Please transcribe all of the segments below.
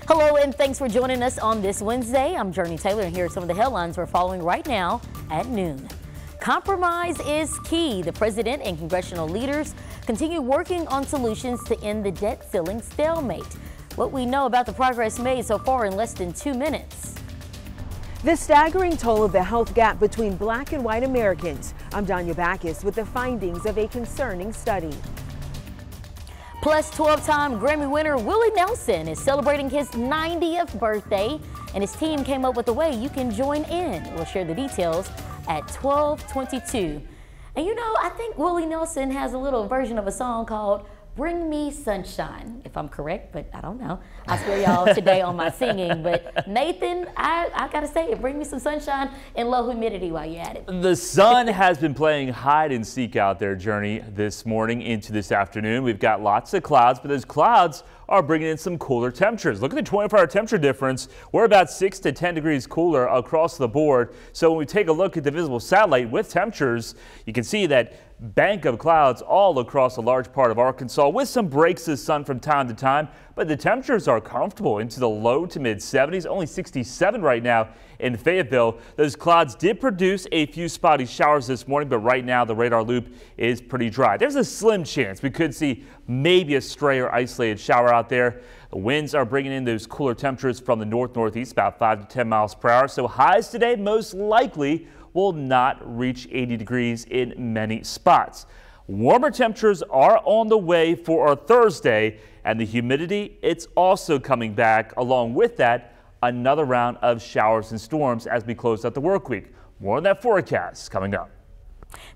Hello and thanks for joining us on this Wednesday. I'm Jurnee Taylor and here are some of the headlines we're following right now at noon. Compromise is key. The president and congressional leaders continue working on solutions to end the debt ceiling stalemate. What we know about the progress made so far in less than 2 minutes. The staggering toll of the health gap between Black and white Americans. I'm Danya Backus with the findings of a concerning study. Plus, 12-time Grammy winner Willie Nelson is celebrating his 90th birthday, and his team came up with a way you can join in. We'll share the details at 12:22. And you know, I think Willie Nelson has a little version of a song called Bring Me Sunshine, if I'm correct, but I don't know. I spare y'all today on my singing, but Nathan, I gotta say it, bring me some sunshine and low humidity while you're at it. The sun has been playing hide and seek out there, Jurnee, this morning into this afternoon. We've got lots of clouds, but those clouds are bringing in some cooler temperatures. Look at the 24-hour temperature difference. We're about 6 to 10 degrees cooler across the board. So when we take a look at the visible satellite with temperatures, you can see that bank of clouds all across a large part of Arkansas with some breaks of sun from time to time, but the temperatures are comfortable into the low to mid 70s, only 67 right now in Fayetteville. Those clouds did produce a few spotty showers this morning, but right now the radar loop is pretty dry. There's a slim chance we could see maybe a stray or isolated shower out there. The winds are bringing in those cooler temperatures from the north-northeast, about 5 to 10 miles per hour. So highs today most likely will not reach 80 degrees in many spots. Warmer temperatures are on the way for our Thursday, and the humidity, it's also coming back. Along with that, another round of showers and storms as we close out the work week. More on that forecast coming up.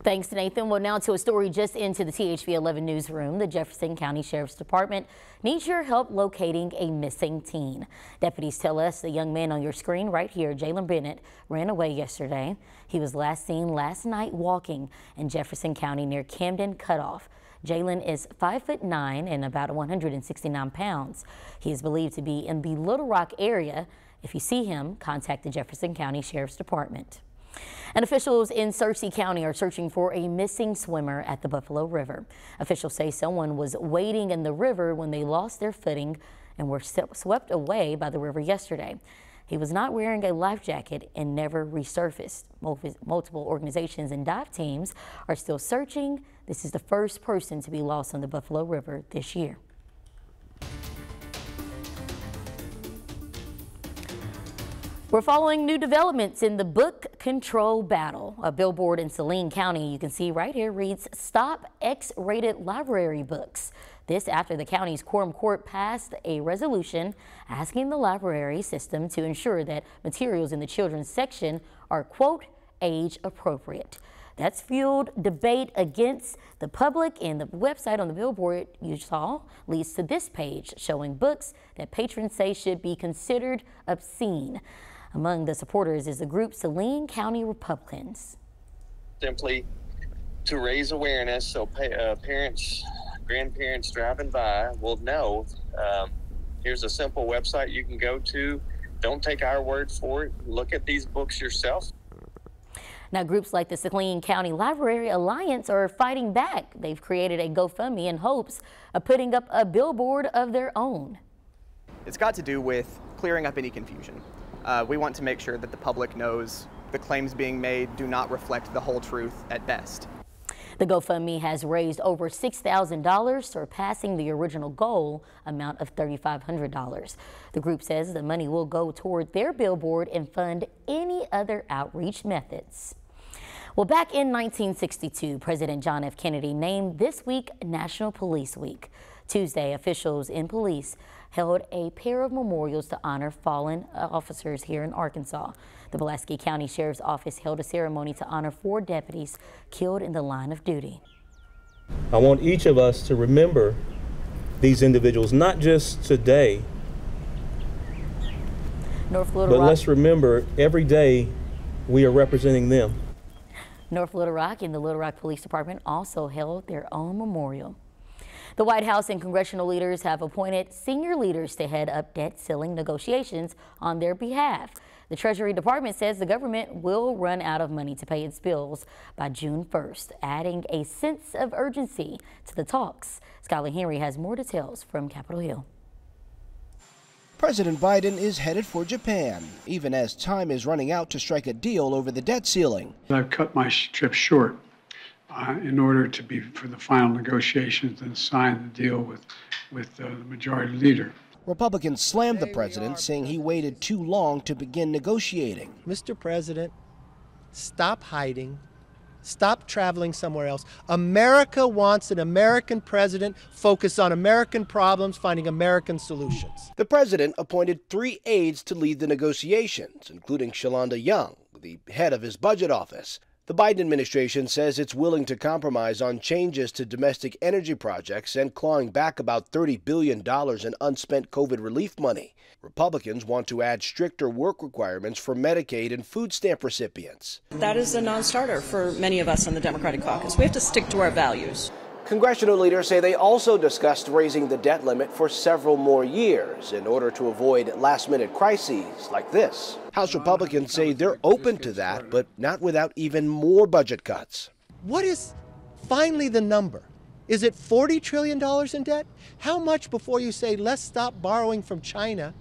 Thanks, Nathan. Well, now to a story just into the THV 11 newsroom. The Jefferson County Sheriff's Department needs your help locating a missing teen. Deputies tell us the young man on your screen right here, Jalen Bennett, ran away yesterday. He was last seen last night walking in Jefferson County near Camden Cutoff. Jalen is 5'9" and about 169 pounds. He is believed to be in the Little Rock area. If you see him, contact the Jefferson County Sheriff's Department. And officials in Searcy County are searching for a missing swimmer at the Buffalo River. Officials say someone was wading in the river when they lost their footing and were swept away by the river yesterday. He was not wearing a life jacket and never resurfaced. Multiple organizations and dive teams are still searching. This is the first person to be lost on the Buffalo River this year. We're following new developments in the book control battle. A billboard in Saline County, you can see right here, reads, "Stop X-rated library books." This after the county's quorum court passed a resolution asking the library system to ensure that materials in the children's section are, quote, age appropriate. That's fueled debate against the public, and the website on the billboard you saw leads to this page showing books that patrons say should be considered obscene. Among the supporters is the group Saline County Republicans. Simply to raise awareness so parents, grandparents driving by will know. Here's a simple website you can go to. Don't take our word for it. Look at these books yourself. Now, groups like the Saline County Library Alliance are fighting back. They've created a GoFundMe in hopes of putting up a billboard of their own. It's got to do with clearing up any confusion. We want to make sure that the public knows the claims being made do not reflect the whole truth at best. The GoFundMe has raised over $6,000, surpassing the original goal amount of $3,500. The group says the money will go toward their billboard and fund any other outreach methods. Well, back in 1962, President John F. Kennedy named this week National Police Week. Tuesday, officials in police held a pair of memorials to honor fallen officers here in Arkansas. The Pulaski County Sheriff's Office held a ceremony to honor 4 deputies killed in the line of duty. I want each of us to remember these individuals, not just today, but let's remember every day we are representing them. North Little Rock and the Little Rock Police Department also held their own memorial. The White House and congressional leaders have appointed senior leaders to head up debt ceiling negotiations on their behalf. The Treasury Department says the government will run out of money to pay its bills by June 1st, adding a sense of urgency to the talks. Skylar Henry has more details from Capitol Hill. President Biden is headed for Japan, even as time is running out to strike a deal over the debt ceiling. I've cut my trip short in order to be for the final negotiations and sign the deal with the majority leader. Republicans slammed the president, saying he waited too long to begin negotiating. Mr. President, stop hiding. Stop traveling somewhere else. America wants an American president focused on American problems, finding American solutions. The president appointed 3 aides to lead the negotiations, including Shalonda Young, the head of his budget office. The Biden administration says it's willing to compromise on changes to domestic energy projects and clawing back about $30 billion in unspent COVID relief money. Republicans want to add stricter work requirements for Medicaid and food stamp recipients. That is a non-starter for many of us in the Democratic caucus. We have to stick to our values. Congressional leaders say they also discussed raising the debt limit for several more years in order to avoid last-minute crises like this. House Republicans say they're open to that, but not without even more budget cuts. What is finally the number? Is it $40 trillion in debt? How much before you say, let's stop borrowing from China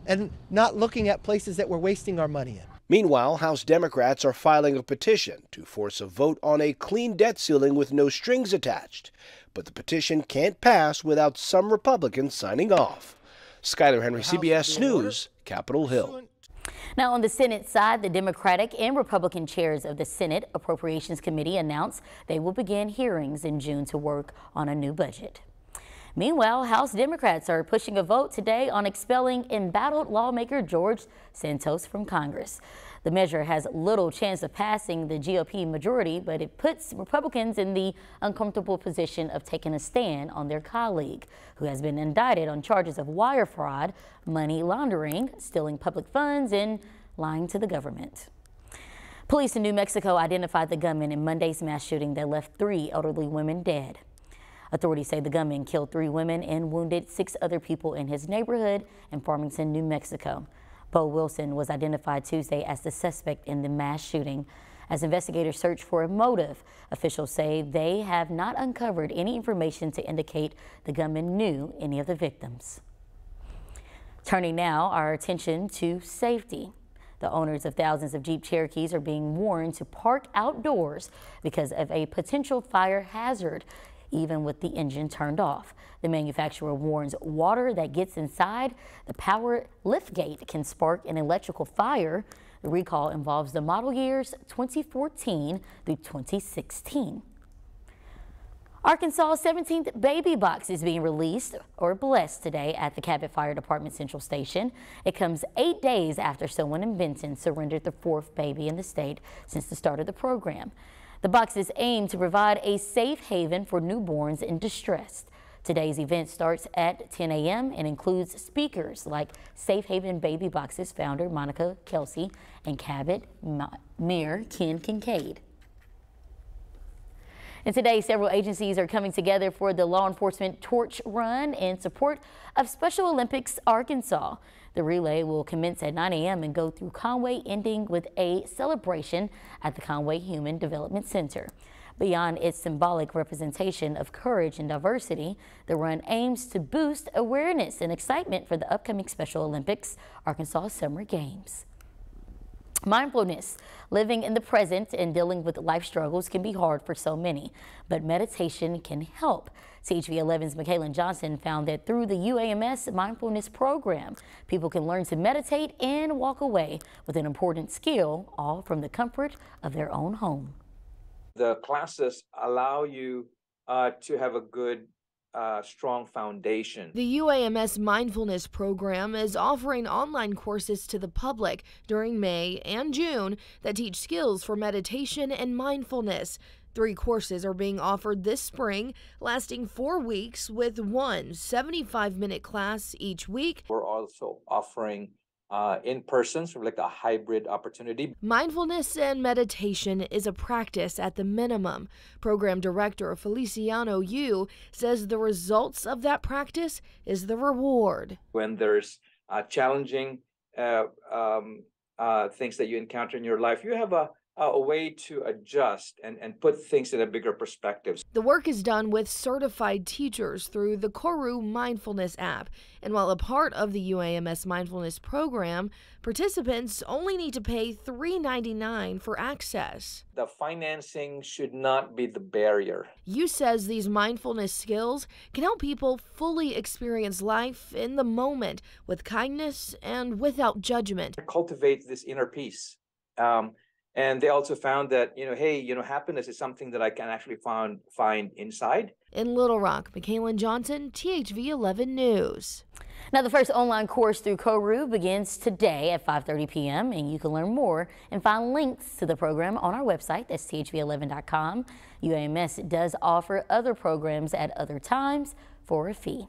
and not looking at places that we're wasting our money in? Meanwhile, House Democrats are filing a petition to force a vote on a clean debt ceiling with no strings attached. But the petition can't pass without some Republicans signing off. Skyler Henry, CBS News, Capitol Hill. Now, on the Senate side, the Democratic and Republican chairs of the Senate Appropriations Committee announced they will begin hearings in June to work on a new budget. Meanwhile, House Democrats are pushing a vote today on expelling embattled lawmaker George Santos from Congress. The measure has little chance of passing the GOP majority, but it puts Republicans in the uncomfortable position of taking a stand on their colleague, who has been indicted on charges of wire fraud, money laundering, stealing public funds, and lying to the government. Police in New Mexico identified the gunman in Monday's mass shooting that left 3 elderly women dead. Authorities say the gunman killed 3 women and wounded 6 other people in his neighborhood in Farmington, New Mexico. Bo Wilson was identified Tuesday as the suspect in the mass shooting. As investigators search for a motive, officials say they have not uncovered any information to indicate the gunman knew any of the victims. Turning now our attention to safety. The owners of thousands of Jeep Cherokees are being warned to park outdoors because of a potential fire hazard, even with the engine turned off. The manufacturer warns water that gets inside the power liftgate can spark an electrical fire. The recall involves the model years 2014 through 2016. Arkansas' 17th baby box is being released or blessed today at the Cabot Fire Department Central Station. It comes 8 days after someone in Benton surrendered the 4th baby in the state since the start of the program. The box is aimed to provide a safe haven for newborns in distress. Today's event starts at 10 a.m. and includes speakers like Safe Haven Baby Boxes founder Monica Kelsey and Cabot Mayor Ken Kincaid. And today, several agencies are coming together for the Law Enforcement Torch Run in support of Special Olympics Arkansas. The relay will commence at 9 a.m. and go through Conway, ending with a celebration at the Conway Human Development Center. Beyond its symbolic representation of courage and diversity, the run aims to boost awareness and excitement for the upcoming Special Olympics Arkansas Summer Games. Mindfulness, living in the present and dealing with life struggles can be hard for so many, but meditation can help. CHV 11's Michaela Johnson found that through the UAMS Mindfulness program, people can learn to meditate and walk away with an important skill, all from the comfort of their own home. The classes allow you to have a good strong foundation. The UAMS Mindfulness program is offering online courses to the public during May and June that teach skills for meditation and mindfulness. 3 courses are being offered this spring, lasting 4 weeks with one 75-minute class each week. We're also offering in person, sort of like a hybrid opportunity. Mindfulness and meditation is a practice at the minimum. Program director Feliciano Yu says the results of that practice is the reward. When there's challenging things that you encounter in your life, you have a a way to adjust and put things in a bigger perspective. The work is done with certified teachers through the Koru Mindfulness app. And while a part of the UAMS Mindfulness program, participants only need to pay $3.99 for access. The financing should not be the barrier. Yu says these mindfulness skills can help people fully experience life in the moment with kindness and without judgment. Cultivate this inner peace. And they also found that, hey, happiness is something that I can actually find inside. In Little Rock, Michaelan Johnson, THV 11 News. Now, the first online course through Koru begins today at 5:30 p.m. and you can learn more and find links to the program on our website. That's thv11.com. UAMS does offer other programs at other times for a fee.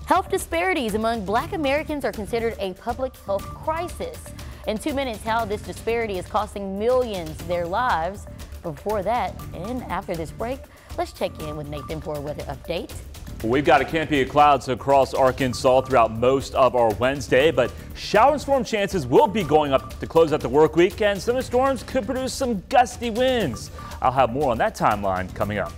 Health disparities among Black Americans are considered a public health crisis. In 2 minutes, how this disparity is costing millions their lives. But before that, and after this break, let's check in with Nathan for a weather update. We've got a canopy of clouds across Arkansas throughout most of our Wednesday, but shower and storm chances will be going up to close out the work week, and some of the storms could produce some gusty winds. I'll have more on that timeline coming up.